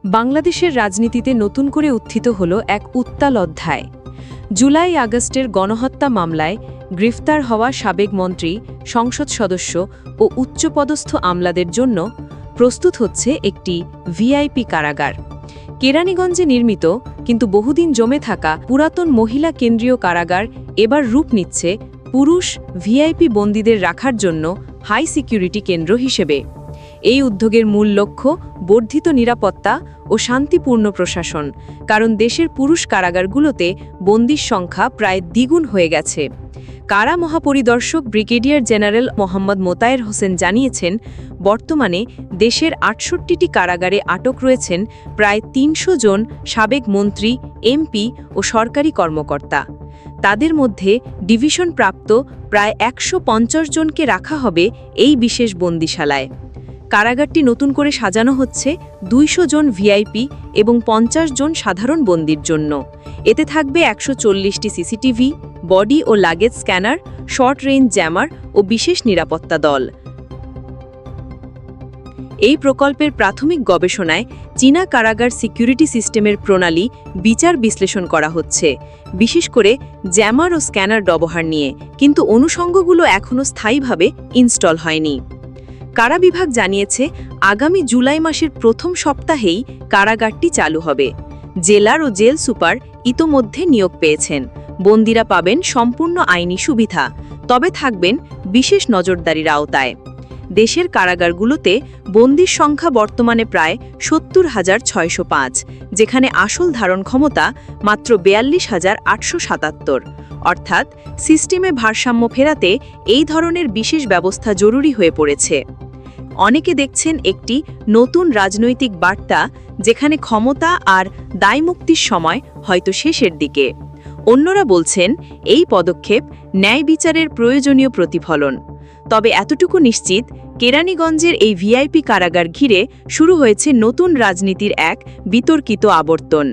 বাংলাদেশের রাজনীতিতে নতুন করে উত্থিত হল এক উত্তাল অধ্যায়। জুলাই আগস্টের গণহত্যা মামলায় গ্রেফতার হওয়া সাবেক মন্ত্রী, সংসদ সদস্য ও উচ্চপদস্থ আমলাদের জন্য প্রস্তুত হচ্ছে একটি ভিআইপি কারাগার। কেরানীগঞ্জে নির্মিত কিন্তু বহুদিন জমে থাকা পুরাতন মহিলা কেন্দ্রীয় কারাগার এবার রূপ নিচ্ছে পুরুষ ভিআইপি বন্দীদের রাখার জন্য হাই সিকিউরিটি কেন্দ্র হিসেবে। এই উদ্যোগের মূল লক্ষ্য বর্ধিত নিরাপত্তা ও শান্তিপূর্ণ প্রশাসন, কারণ দেশের পুরুষ কারাগারগুলোতে বন্দির সংখ্যা প্রায় দ্বিগুণ হয়ে গেছে। কারা মহাপরিদর্শক ব্রিগেডিয়ার জেনারেল মোহাম্মদ মোতায়ের হোসেন জানিয়েছেন, বর্তমানে দেশের ৬৮টি কারাগারে আটক রয়েছেন প্রায় ৩০০ জন সাবেক মন্ত্রী, এমপি ও সরকারি কর্মকর্তা। তাদের মধ্যে ডিভিশন প্রাপ্ত প্রায় ১৫০ জনকে রাখা হবে এই বিশেষ বন্দিশালায়। কারাগারটি নতুন করে সাজানো হচ্ছে ২০০ জন ভিআইপি এবং ৫০ জন সাধারণ বন্দির জন্য। এতে থাকবে ১৪০টি সিসিটিভি, বডি ও luggage scanner, short range jammer ও বিশেষ নিরাপত্তা দল। এই প্রকল্পের প্রাথমিক গবেষণায় চীনা কারাগার সিকিউরিটি সিস্টেমের প্রণালী বিচার বিশ্লেষণ করা হচ্ছে, বিশেষ করে জ্যামার ও স্ক্যানার ব্যবহার নিয়ে, কিন্তু অনুষঙ্গগুলো এখনও স্থায়ীভাবে ইনস্টল হয়নি। কারা বিভাগ জানিয়েছে, আগামী জুলাই মাসের প্রথম সপ্তাহেই কারাগারটি চালু হবে। জেলার ও জেল সুপার ইতোমধ্যে নিয়োগ পেয়েছেন। বন্দীরা পাবেন সম্পূর্ণ আইনি সুবিধা, তবে থাকবেন বিশেষ নজরদারির আওতায়। দেশের কারাগারগুলোতে বন্দির সংখ্যা বর্তমানে প্রায় ৭০,৬০৫, যেখানে আসল ধারণ ক্ষমতা মাত্র ৪২,৮৭৭। অর্থাৎ সিস্টেমে ভারসাম্য ফেরাতে এই ধরনের বিশেষ ব্যবস্থা জরুরি হয়ে পড়েছে। অনেকে দেখছেন একটি নতুন রাজনৈতিক বার্তা, যেখানে ক্ষমতা আর দায়মুক্তির সময় হয়তো শেষের দিকে। অন্যরা বলছেন এই পদক্ষেপ ন্যায় বিচারের প্রয়োজনীয় প্রতিফলন। তবে এতটুকু নিশ্চিত, কেরানীগঞ্জের এই ভিআইপি কারাগার ঘিরে শুরু হয়েছে নতুন রাজনীতির এক বিতর্কিত আবর্তন।